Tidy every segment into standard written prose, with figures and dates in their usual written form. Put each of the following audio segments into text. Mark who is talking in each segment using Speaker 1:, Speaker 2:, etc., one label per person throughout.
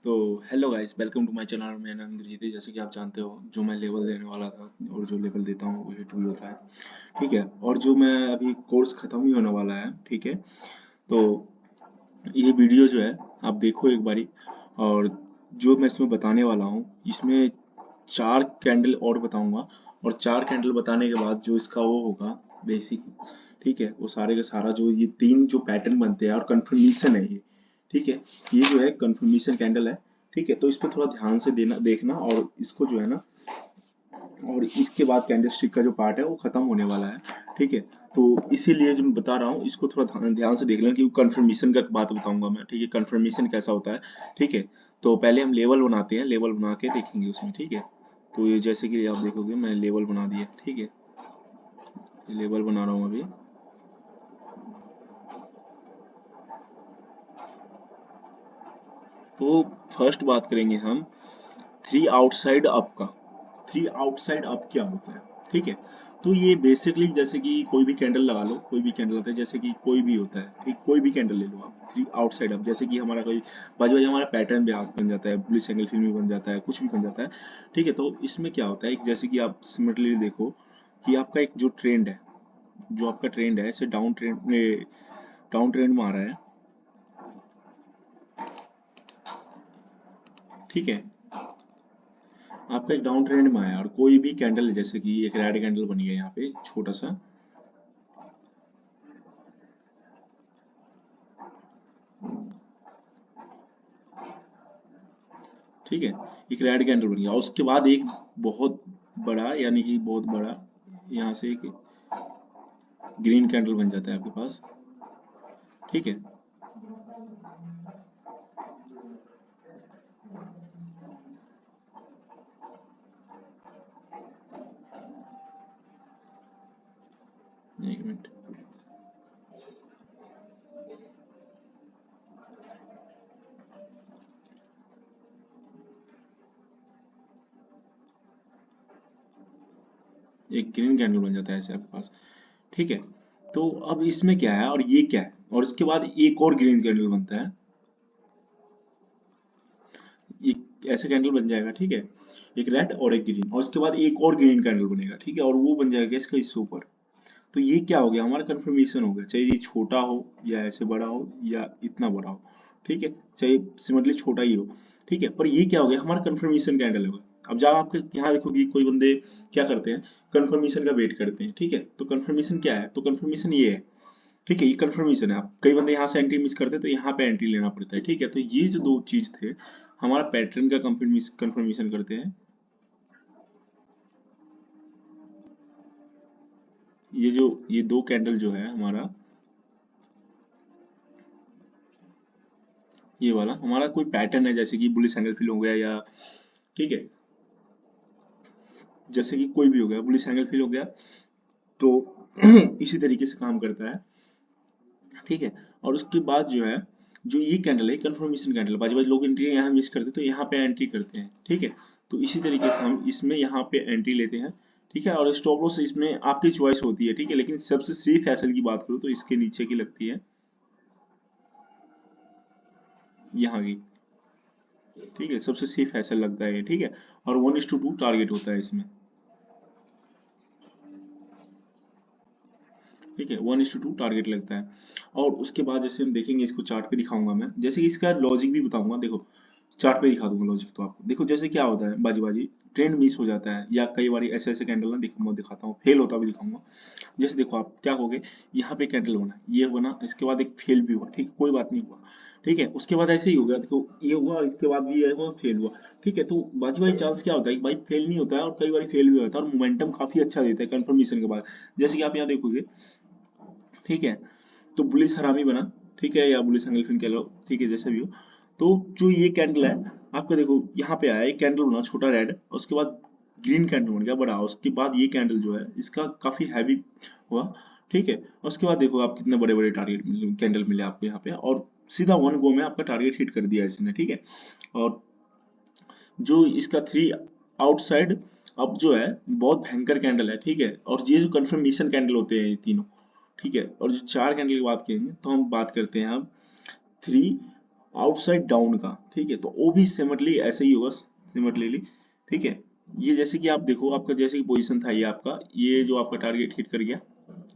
Speaker 1: तो hello guys, welcome to my channel. मेरा नाम इंद्रजीत है। जैसे कि आप जानते हो, जो मैं लेवल देने वाला था और जो लेवल देता हूँ वो हिट भी होता है। ठीक है। और जो मैं अभी कोर्स खत्म ही होने वाला है। ठीक है। तो ये वीडियो जो है आप देखो एक बारी। और जो मैं इसमें बताने वाला हूँ, इसमें 4 कैंडल और बताऊंगा। और 4 कैंडल बताने के बाद जो इसका वो होगा बेसिक, ठीक है, वो सारे का सारा जो ये 3 जो पैटर्न बनते हैं और कंफर्मेशन है ये। ठीक है। ये जो है कंफर्मेशन कैंडल है। ठीक है। तो इस पर थोड़ा ध्यान से देना देखना, और इसको जो है ना, और इसके बाद कैंडलस्टिक का जो पार्ट है वो खत्म होने वाला है। ठीक है। तो इसीलिए जो मैं बता रहा हूँ, इसको थोड़ा ध्यान से देख लेना, क्योंकि कंफर्मेशन का बात बताऊंगा मैं। ठीक है। कंफर्मेशन कैसा होता है। ठीक है। तो पहले हम लेवल बनाते हैं, लेवल बना के देखेंगे उसमें। ठीक है। तो ये जैसे कि आप देखोगे मैंने लेवल बना दिया। ठीक है। लेवल बना रहा हूँ अभी। तो फर्स्ट बात करेंगे हम थ्री आउटसाइड अप का। थ्री आउटसाइड अप क्या होता है। ठीक है। तो ये बेसिकली जैसे कि कोई भी कैंडल लगा लो, कोई भी कैंडल होता है, जैसे कि कोई भी होता है। ठीक, कोई भी कैंडल ले लो आप, थ्री आउटसाइड अप। जैसे कि हमारा कोई बाजू बाजू हमारा पैटर्न भी हाथ बन जाता है, बुलिश एंगल फिल्म भी बन जाता है, कुछ भी बन जाता है। ठीक है। तो इसमें क्या होता है, एक जैसे कि आप सिमिलरली देखो कि आपका एक जो ट्रेंड है, जो आपका ट्रेंड है, इसे डाउन ट्रेंड में आ रहा है। ठीक है। आपका एक डाउन ट्रेंड में आया और कोई भी कैंडल, जैसे कि एक रेड कैंडल बन गया यहाँ पे छोटा सा। ठीक है। एक रेड कैंडल बन गया और उसके बाद एक बहुत बड़ा, यानी कि बहुत बड़ा, यहाँ से एक ग्रीन कैंडल बन जाता है आपके पास। ठीक है। एक मिनट। एक ग्रीन कैंडल बन जाता है ऐसे आपके पास। ठीक है। तो अब इसमें क्या है और ये क्या है, और इसके बाद एक और ग्रीन कैंडल बनता है। एक ऐसे कैंडल बन जाएगा। ठीक है। एक रेड और एक ग्रीन, और उसके बाद एक और ग्रीन कैंडल बनेगा। ठीक है। और वो बन जाएगा इसका इससे ऊपर। तो ये क्या हो गया, हमारा कंफर्मेशन हो गया, चाहे ये छोटा हो या ऐसे बड़ा हो या इतना बड़ा हो। ठीक है। चाहे सिमिलरली छोटा ही हो। ठीक है। पर ये क्या हो गया, हमारा कंफर्मेशन कैंडल हो गया। अब जब आपके यहाँ देखो कि कोई बंदे क्या करते हैं, कंफर्मेशन का वेट करते हैं। ठीक है। तो कंफर्मेशन क्या है, तो कंफर्मेशन ये है। ठीक है। ये कंफर्मेशन है। आप कई बंदे यहाँ से एंट्री मिस करते हैं, तो यहाँ पे एंट्री लेना पड़ता है। ठीक है। तो ये जो दो चीज थे, हमारा पैटर्न का कंफर्मेशन करते हैं। ये दो कैंडल जो है हमारा, ये वाला हमारा कोई पैटर्न है, जैसे कि बुलिश एंगल फिल हो गया या, ठीक है, जैसे कि कोई भी हो गया, बुलिश एंगल फिल हो गया। तो इसी तरीके से काम करता है। ठीक है। और उसके बाद जो है, जो ये कैंडल है कंफर्मेशन कैंडल, बाजू बाजू लोग एंट्री यहाँ मिस करते हैं तो यहाँ पे एंट्री करते हैं। ठीक है। तो इसी तरीके से हम इसमें यहाँ पे एंट्री लेते हैं। ठीक है। और स्टॉप लॉस इसमें आपकी चॉइस होती है। ठीक है। लेकिन सबसे सेफ एसएल की बात करूँ तो इसके नीचे की लगती है, यहाँ की। ठीक है। सबसे सेफ एसएल लगता है ये। ठीक है। और 1:2 टारगेट होता है इसमें। ठीक है। 1:2 टारगेट लगता है। और उसके बाद जैसे हम देखेंगे, इसको चार्ट पे दिखाऊंगा मैं, जैसे कि इसका लॉजिक भी बताऊंगा। देखो चार्ट पे दिखा दूंगा लॉजिक तो आपको। देखो जैसे क्या होता है, बाजी बाजी ट्रेंड मिस हो जाता है, या कई बार ऐसे ऐसे कैंडल ना दिखाऊंगा, दिखाता हूँ फेल होता भी दिखाऊंगा। जैसे देखो आप क्या कहोगे, यहाँ पे कैंडल बना, ये बना, इसके बाद एक फेल भी हुआ। ठीक है। कोई बात नहीं हुआ। ठीक है। उसके बाद ऐसे ही हो गया, देखो ये हुआ, इसके बाद भी ये हुआ, फेल हुआ। ठीक है। तो बाजी बाजी चांस क्या होता है कि भाई फेल नहीं होता है, और कई बार फेल भी होता है, और मोमेंटम काफी अच्छा देता है कंफर्मेशन के बाद। जैसे कि आप यहाँ देखोगे। ठीक है। तो बुलिस हरामी बना। ठीक है। या बुलिस एंगलफिन कह लो। ठीक है। जैसा भी हो। तो जो ये कैंडल है, आपका देखो यहाँ पे आया एक कैंडल बना छोटा रेड, उसके बाद ग्रीन कैंडल बन गया बड़ा, उसके बाद ये कैंडल जो है इसका काफी हैवी हुआ। ठीक है। और उसके बाद देखो आप कितने बड़े बड़े टारगेट मिले, कैंडल मिले आपको यहाँ पे, और सीधा वन गो में आपका टारगेट हिट कर दिया इसने। ठीक है। और जो इसका थ्री आउटसाइड अब जो है बहुत भयंकर कैंडल है। ठीक है। और ये जो कंफर्मेशन कैंडल होते हैं ये तीनों। ठीक है। और जो 4 कैंडल की बात करेंगे तो हम बात करते हैं अब थ्री आउटसाइड डाउन का, ठीक है, तो वो भी सिमिलरली ऐसे ही होगा, सिमिलरली, ठीक है। ये जैसे कि आप देखो, आपका जैसे कि पोजीशन था, ये आपका, ये जो आपका टारगेट हिट कर गया,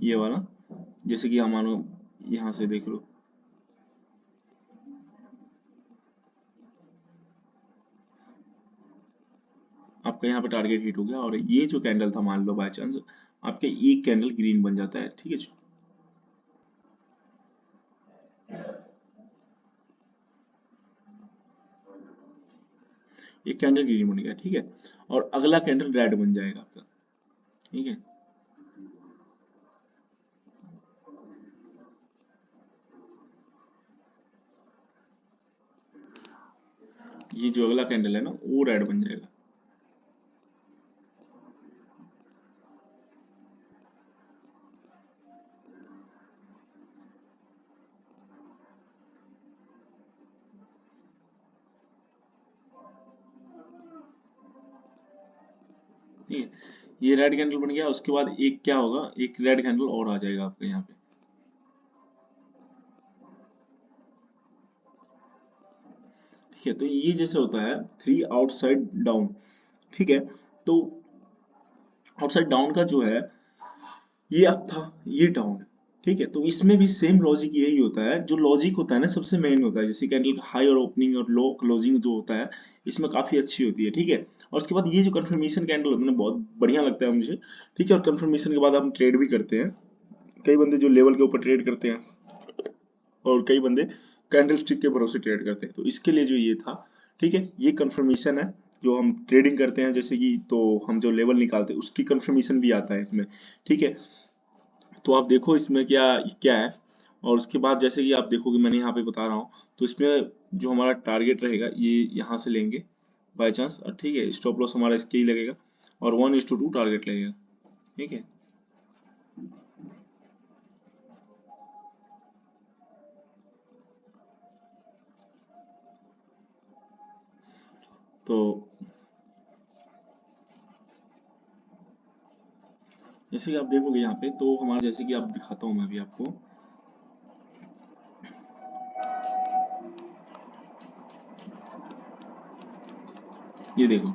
Speaker 1: ये वाला, जैसे कि हमारा यहाँ से देख लो, आपका यहाँ पे टारगेट हिट हो गया, और ये जो कैंडल था, मान लो बाय चांस आपके एक कैंडल ग्रीन बन जाता है, ठीक है, एक कैंडल ग्रीन बन गया, ठीक है, और अगला कैंडल रेड बन जाएगा आपका, ठीक है। ये जो अगला कैंडल है ना, वो रेड बन जाएगा। ठीक है, ये रेड कैंडल बन गया, उसके बाद एक क्या होगा, एक रेड कैंडल और आ जाएगा आपका यहाँ पे, ठीक है। तो ये जैसे होता है थ्री आउटसाइड डाउन, ठीक है। तो आउटसाइड डाउन का जो है, ये अप था, ये डाउन है, ठीक है। तो इसमें भी सेम लॉजिक यही होता है, जो लॉजिक होता है ना सबसे मेन होता है, जैसे कैंडल का हाई और ओपनिंग और लो क्लोजिंग जो होता है, इसमें काफी अच्छी होती है, ठीक है। और उसके बाद ये जो कंफर्मेशन कैंडल होता है ना, बहुत बढ़िया लगता है मुझे, ठीक है। और कंफर्मेशन के बाद हम ट्रेड भी करते हैं, कई बंदे जो लेवल के ऊपर ट्रेड करते हैं, और कई बंदे कैंडल स्टिक के भरोसे ट्रेड करते हैं। तो इसके लिए जो ये था, ठीक है, ये कंफर्मेशन है, जो हम ट्रेडिंग करते हैं जैसे कि, तो हम जो लेवल निकालते हैं उसकी कंफर्मेशन भी आता है इसमें, ठीक है। तो आप देखो इसमें क्या क्या है, और उसके बाद जैसे कि आप देखोगे, मैंने यहाँ पे बता रहा हूँ, तो इसमें जो हमारा टारगेट रहेगा, ये यहाँ से लेंगे बाय चांस, ठीक है, स्टॉप लॉस हमारा इसके ही लगेगा, और 1:2 टारगेट लगेगा, ठीक है। तो जैसे कि आप देखोगे यहाँ पे, तो हमारा जैसे कि आप दिखाता हूँ मैं अभी आपको, ये देखो,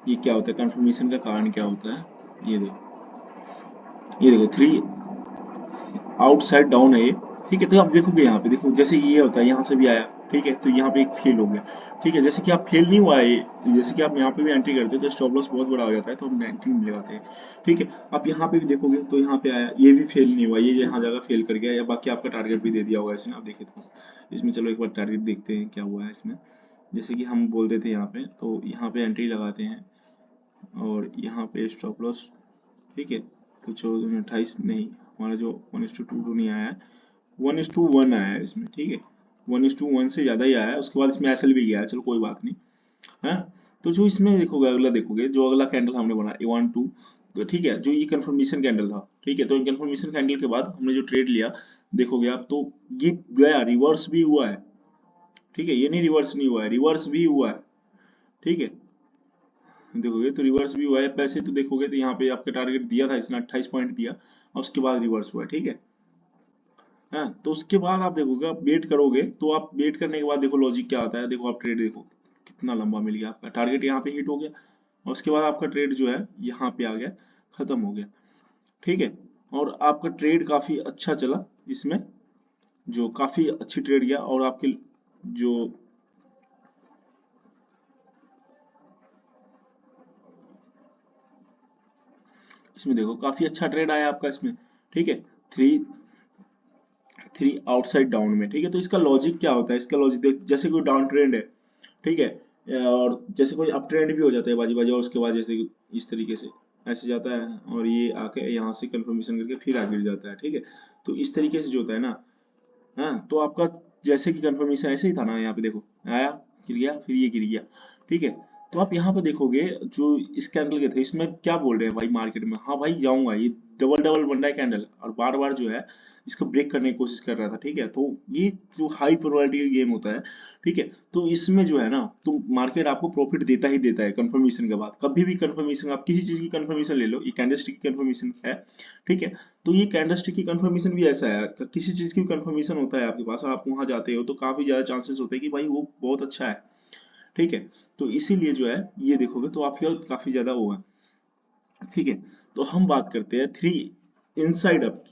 Speaker 1: ये क्या होता है, कंफर्मेशन का कारण क्या होता है, ये देखो, ये देखो थ्री आउटसाइड डाउन है ये, ठीक है। तो आप देखोगे यहाँ पे, देखो जैसे ये होता है, यहाँ से भी आया, ठीक है, तो यहाँ पे एक फेल हो गया, ठीक है। जैसे कि आप फेल नहीं हुआ है ये, तो जैसे कि आप यहाँ पे भी एंट्री करते हो तो स्टॉप लॉस बहुत बड़ा हो जाता है, तो हम एंट्री नहीं लगाते हैं, ठीक है। आप यहाँ पे भी देखोगे, तो यहाँ पे आया, ये भी फेल नहीं हुआ, ये यहाँ जगह फेल कर गया, या बाकी आपका टारगेट भी दे दिया होगा इसने, आप देखे तो इसमें, चलो एक बार टारगेट देखते हैं क्या हुआ है इसमें। जैसे कि हम बोल देते हैं यहाँ पे, तो यहाँ पे एंट्री लगाते हैं, और यहाँ पे स्टॉप लॉस, ठीक है। तो 1428 नहीं, हमारा जो 1:2 नहीं आया है, 1:1 आया है इसमें, ठीक है, 1:1 से ज्यादा ही आया है। उसके बाद इसमें एसएल भी गया है, चलो कोई बात नहीं है। तो जो इसमें देखोगे, अगला देखोगे, जो अगला कैंडल हमने बनाया 1:2, तो ठीक है, जो ये कंफर्मेशन कैंडल था, ठीक है। तो कंफर्मेशन कैंडल के बाद हमने जो ट्रेड लिया, देखोगे आप, तो ये गया, रिवर्स भी हुआ है, ठीक है, ये नहीं रिवर्स नहीं हुआ है, रिवर्स भी हुआ है, ठीक है। देखोगे तो रिवर्स भी हुआ है, पैसे तो देखोगे तो यहाँ पे आपका टारगेट दिया था इसने 28 पॉइंट दिया, और उसके बाद रिवर्स हुआ है, ठीक है। हाँ, तो उसके बाद आप देखोगे, आप वेट करोगे, तो आप वेट करने के बाद देखो लॉजिक क्या आता है, देखो आप ट्रेड देखो कितना लंबा मिल गया, आपका टारगेट यहाँ पे हिट हो गया, और उसके बाद आपका ट्रेड जो है यहाँ पे आ गया, खत्म हो गया, ठीक है। और आपका ट्रेड काफी अच्छा चला इसमें, जो काफी अच्छी ट्रेड गया, और आपके जो इसमें देखो काफी अच्छा ट्रेड आया आपका इसमें, ठीक है, थ्री थ्री आउटसाइड डाउन में, ठीक है। तो इसका लॉजिक क्या होता है, इसका लॉजिक देख, जैसे कोई डाउन ट्रेंड है, ठीक है, और जैसे कोई अप ट्रेंड भी हो जाता है बाजी बाजी, और उसके बाद जैसे इस तरीके से ऐसे जाता है, और ये आके यहाँ से कंफर्मेशन करके फिर आगे गिर जाता है, ठीक है। तो इस तरीके से जो होता है ना, हाँ, तो आपका जैसे कि कंफर्मेशन ऐसे ही था ना, यहाँ पे देखो आया, गिर गया, फिर ये गिर गया, ठीक है। तो आप यहाँ पे देखोगे, जो इस कैंडल के थे, इसमें क्या बोल रहे हैं भाई मार्केट में, हाँ भाई जाऊंगा, ये डबल डबल बन रहा है कैंडल और बार बार जो है इसको ब्रेक करने की कोशिश कर रहा था, ठीक है। तो ये जो हाई प्रोबेबिलिटी का गेम होता है, ठीक है, तो इसमें जो है ना, तो मार्केट आपको प्रॉफिट देता ही देता है कंफर्मेशन के बाद। कभी भी कंफर्मेशन, आप किसी चीज की कंफर्मेशन ले लो, ये कैंडलस्टिक की कंफर्मेशन है, ठीक है। तो ये कैंडलस्टिक की कंफर्मेशन भी ऐसा है, किसी चीज की कंफर्मेशन होता है आपके पास और आप वहां जाते हो तो काफी ज्यादा चांसेस होते हैं कि भाई वो बहुत अच्छा है, ठीक है। तो इसीलिए जो है ये देखोगे तो आपके काफी ज्यादा वो है, ठीक है। तो हम बात करते हैं थ्री इनसाइड अप की।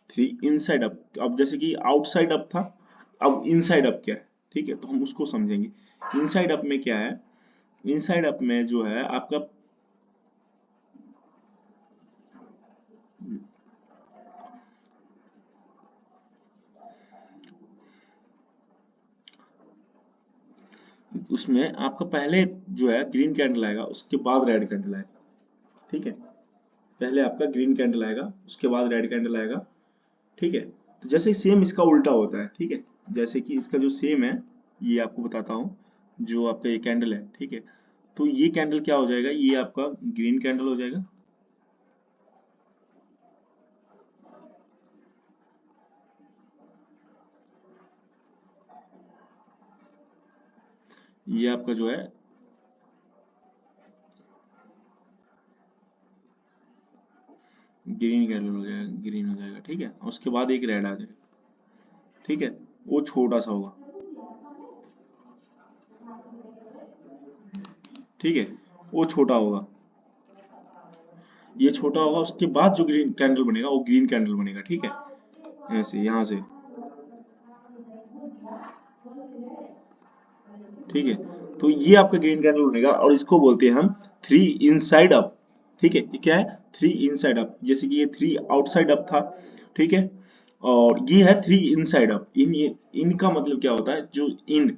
Speaker 1: थ्री इनसाइड अप, अब जैसे कि आउटसाइड अप था, अब इनसाइड अप क्या है, ठीक है, तो हम उसको समझेंगे। इनसाइड अप में क्या है, इनसाइड अप में जो है आपका, उसमें आपका पहले जो है ग्रीन कैंडल आएगा, उसके बाद रेड कैंडल आएगा, ठीक है। पहले आपका ग्रीन कैंडल आएगा, उसके बाद रेड कैंडल आएगा, ठीक है। तो जैसे सेम इसका उल्टा होता है, ठीक है। जैसे कि इसका जो सेम है, ये आपको बताता हूँ, जो आपका ये कैंडल है, ठीक है। तो ये कैंडल क्या हो जाएगा, ये आपका ग्रीन कैंडल हो जाएगा, ये आपका जो है ग्रीन कैंडल हो जाएगा, ग्रीन हो जाएगा, ठीक है। और उसके बाद एक रेड आ जाएगा, ठीक है। वो छोटा सा होगा, ठीक है, वो छोटा होगा, ये छोटा होगा, उसके बाद जो ग्रीन कैंडल बनेगा वो ग्रीन कैंडल बनेगा, ठीक है। ऐसे यहाँ से, ठीक है। तो ये आपका ग्रीन कैंडल बनेगा और इसको बोलते हैं हम थ्री इनसाइड अप, ठीक है। ये क्या है, थ्री इनसाइड अप, जैसे कि ये थ्री आउटसाइड अप था, ठीक है। और ये है थ्री इनसाइड अप। इनका मतलब क्या होता है, जो इन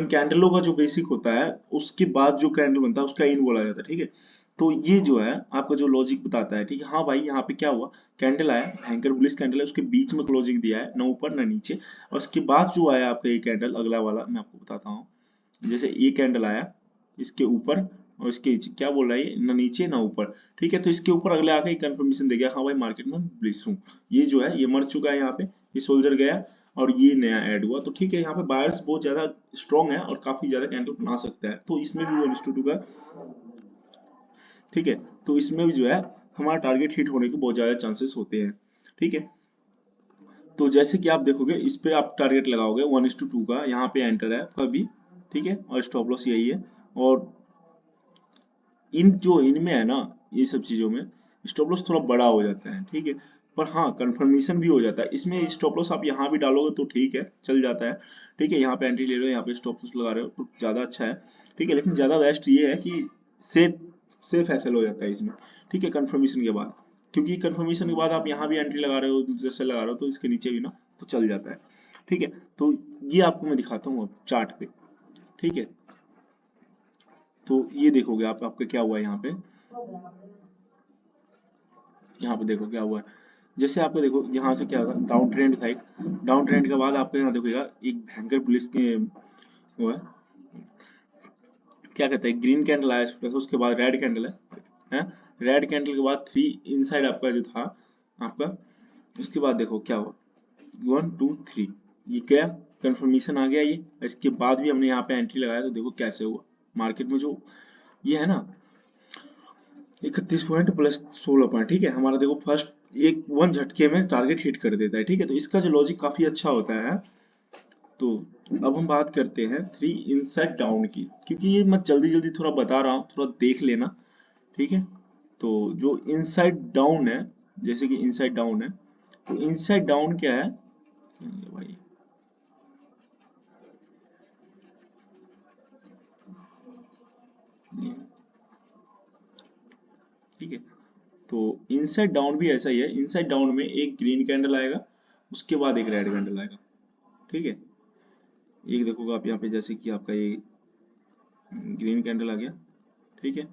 Speaker 1: कैंडलों का जो बेसिक होता है उसके बाद जो कैंडल बनता है उसका इन बोला जाता है, ठीक है। तो ये जो है आपका जो लॉजिक बताता है, ठीक है। हाँ भाई, यहाँ पे क्या हुआ, कैंडल आया, भयंकर बुलिश कैंडल है, उसके बीच में क्लोजिंग दिया है, ना ऊपर ना नीचे। और उसके बाद जो आया आपका ये कैंडल अगला वाला, मैं आपको बताता हूँ। जैसे ये कैंडल आया, इसके ऊपर और इसके नीचे, क्या बोल रहा है ये, ना नीचे ना ऊपर, ठीक है। तो इसके ऊपर अगले आके कंफर्मेशन दे गया, हाँ भाई मार्केट में बुलिश हूँ। ये जो है ये मर चुका है यहाँ पे, ये सोल्जर गया और ये नया ऐड हुआ, तो ठीक है। यहाँ पे बायर्स बहुत ज्यादा स्ट्रॉन्ग है और काफी ज्यादा कैंडल बना सकता है, तो इसमें भी 1:2 का, ठीक है। तो इसमें भी जो है हमारा टारगेट हिट होने के बहुत ज्यादा चांसेस होते हैं, ठीक है। तो जैसे कि आप देखोगे इस पे आप टारगेट लगाओगे 1:2 का, यहाँ पे एंटर है आपका भी, ठीक है, और स्टॉप लॉस यही है। और इन जो इनमें है ना, ये सब चीजों में स्टॉप लॉस थोड़ा बड़ा हो जाता है, ठीक है। पर हाँ कंफर्मेशन भी हो जाता है इसमें। स्टॉप लॉस आप यहाँ भी डालोगे तो ठीक है, चल जाता है, ठीक है। यहाँ पे एंट्री ले रहे हो, यहाँ पे स्टॉप लॉस लगा रहे हो तो ज्यादा अच्छा है, ठीक है। लेकिन ज्यादा बेस्ट ये है कि सेफ सेफ एसएल हो जाता है इसमें, ठीक है, कंफर्मेशन के बाद। क्योंकि कंफर्मेशन के बाद आप यहाँ भी एंट्री लगा रहे हो, जैसे लगा रहे हो, तो इसके नीचे भी ना तो चल जाता है, ठीक है। तो ये आपको मैं दिखाता हूँ चार्ट पे, ठीक है। तो ये देखोगे आप, आपका क्या हुआ है यहाँ पे, यहाँ पे देखो क्या हुआ है। जैसे आपको देखो यहाँ से क्या होगा, डाउन ट्रेंड था एक, डाउन ट्रेंड के बाद आपको यहाँ देखिएगा एक भयंकर पुलिस के वो है, क्या कहते हैं, ग्रीन कैंडल आया उसके बाद रेड कैंडल है, रेड कैंडल के बाद थ्री इनसाइड आपका जो था आपका, उसके बाद देखो क्या हुआ, 1 2 3, ये क्या कंफर्मेशन आ गया ये। इसके बाद भी हमने यहाँ पे एंट्री लगाया तो देखो कैसे हुआ मार्केट में, जो ये है ना 31 पॉइंट प्लस 16 पॉइंट, ठीक है। हमारा देखो फर्स्ट एक वन झटके में टारगेट हिट कर देता है, ठीक है। तो इसका जो लॉजिक काफी अच्छा होता है। तो अब हम बात करते हैं थ्री इनसाइड डाउन की, क्योंकि ये मैं जल्दी जल्दी थोड़ा बता रहा हूँ, थोड़ा देख लेना, ठीक है। तो जो इनसाइड डाउन है, जैसे कि इनसाइड डाउन है, तो इनसाइड डाउन क्या है, ये भाई, ये, ठीक है। तो इनसाइड डाउन भी ऐसा ही है, इनसाइड डाउन में एक ग्रीन कैंडल आएगा, उसके बाद एक रेड कैंडल आएगा, ठीक है। एक देखोगे आप यहाँ पे, जैसे कि आपका ये ग्रीन कैंडल आ गया, ठीक है।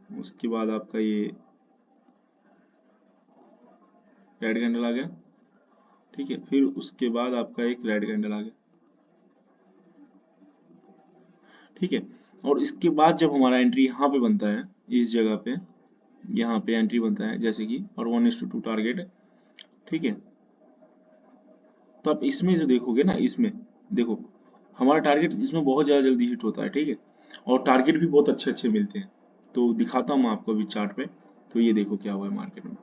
Speaker 1: उसके बाद आपका ये रेड कैंडल आ गया, ठीक है। फिर उसके बाद आपका एक रेड कैंडल आ गया, ठीक है। और इसके बाद जब हमारा एंट्री यहाँ पे बनता है इस जगह पे, यहाँ पे एंट्री बनता है जैसे कि, और 1:2 टारगेट, ठीक है। तो आप इसमें जो देखोगे ना, इसमें देखो हमारा टारगेट इसमें बहुत ज़्यादा जल्दी हिट होता है, ठीक है, और टारगेट भी बहुत अच्छे अच्छे मिलते हैं। तो दिखाता हूँ मैं आपको अभी चार्ट पे। तो ये देखो क्या हुआ है मार्केट में,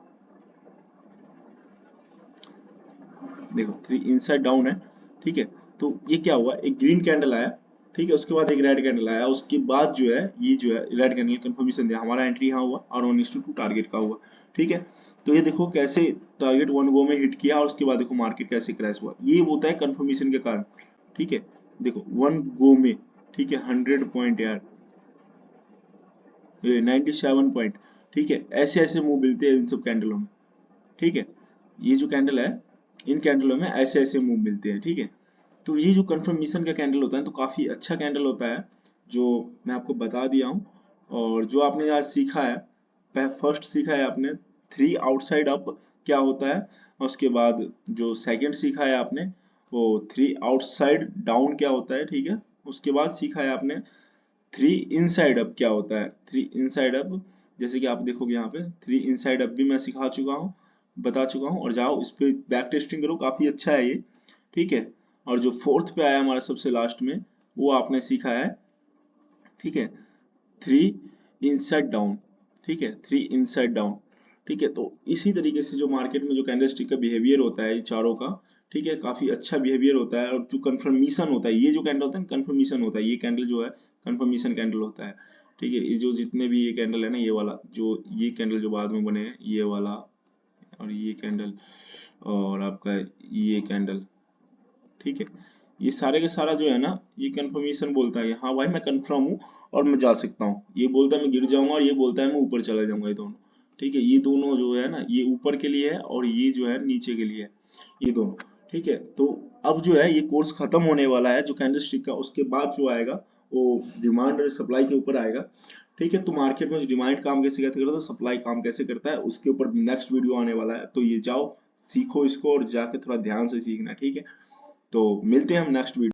Speaker 1: देखो 3 इनसाइड डाउन है, ठीक है। तो ये क्या हुआ, एक ग्रीन कैंडल आया, ठीक है, उसके बाद एक रेड कैंडल आया, उसके बाद जो है ये जो है रेड कैंडल कंफर्मेशन दिया, हमारा एंट्री यहाँ हुआ और 1:2 टारगेट का हुआ, ठीक है। तो ये देखो कैसे टारगेट वन गो में हिट किया और उसके बाद देखो मार्केट कैसे क्रैश हुआ, ये होता है कंफर्मेशन के कारण, ठीक है। देखो वन गो में, ठीक है, 100 पॉइंट यार, ये 97 पॉइंट, ठीक है, ऐसे ऐसे मूव मिलते हैं इन सब कैंडलों में, ठीक है। ये जो कैंडल है, इन कैंडलों में ऐसे ऐसे मूव मिलते हैं, ठीक है। तो ये जो कंफर्मेशन का कैंडल होता है तो काफी अच्छा कैंडल होता है, जो मैं आपको बता दिया हूँ। और जो आपने आज सीखा है, फर्स्ट सीखा है आपने 3 आउटसाइड अप क्या होता है, और उसके बाद जो सेकंड सीखा है आपने वो 3 आउटसाइड डाउन क्या होता है, ठीक है। उसके बाद सीखा है आपने 3 इनसाइड अप क्या होता है, 3 इनसाइड अप, जैसे कि आप देखोगे यहाँ पे 3 इनसाइड अप भी मैं सिखा चुका हूँ, बता चुका हूँ, और जाओ इस पे बैक टेस्टिंग करो, काफी अच्छा है ये, ठीक है। और जो फोर्थ पे आया हमारा सबसे लास्ट में, वो आपने सीखा है, ठीक है, 3 इनसाइड डाउन, ठीक है, 3 इनसाइड डाउन, ठीक है। तो इसी तरीके से जो मार्केट में जो कैंडलस्टिक का बिहेवियर होता है, ये चारों का, ठीक है, काफी अच्छा बिहेवियर होता है। और जो कंफर्मेशन होता है, ये जो कैंडल होता है कंफर्मेशन होता है, ये कैंडल जो है कंफर्मेशन कैंडल होता है, ठीक है। ये जो जितने भी ये कैंडल है ना, ये वाला जो ये कैंडल जो बाद में बने हैं, ये वाला और ये कैंडल और आपका ये कैंडल, ठीक है, ये सारे के सारा जो है ना, ये कंफर्मेशन बोलता है कि हाँ भाई मैं कंफर्म हूँ और मैं जा सकता हूँ, ये बोलता है मैं गिर जाऊंगा और ये बोलता है मैं ऊपर चला जाऊंगा, ये दोनों, ठीक है। ये दोनों जो है ना, ये ऊपर के लिए है और ये जो है नीचे के लिए है, ये दोनों, ठीक है। तो अब जो है ये कोर्स खत्म होने वाला है जो कैंडलस्टिक का, उसके बाद जो आएगा वो डिमांड और सप्लाई के ऊपर आएगा, ठीक है। तो मार्केट में जो डिमांड काम कैसे करता है तो सप्लाई काम कैसे करता है, उसके ऊपर नेक्स्ट वीडियो आने वाला है, तो ये जाओ सीखो इसको और जाके थोड़ा ध्यान से सीखना, ठीक है। तो मिलते हैं हम नेक्स्ट वीडियो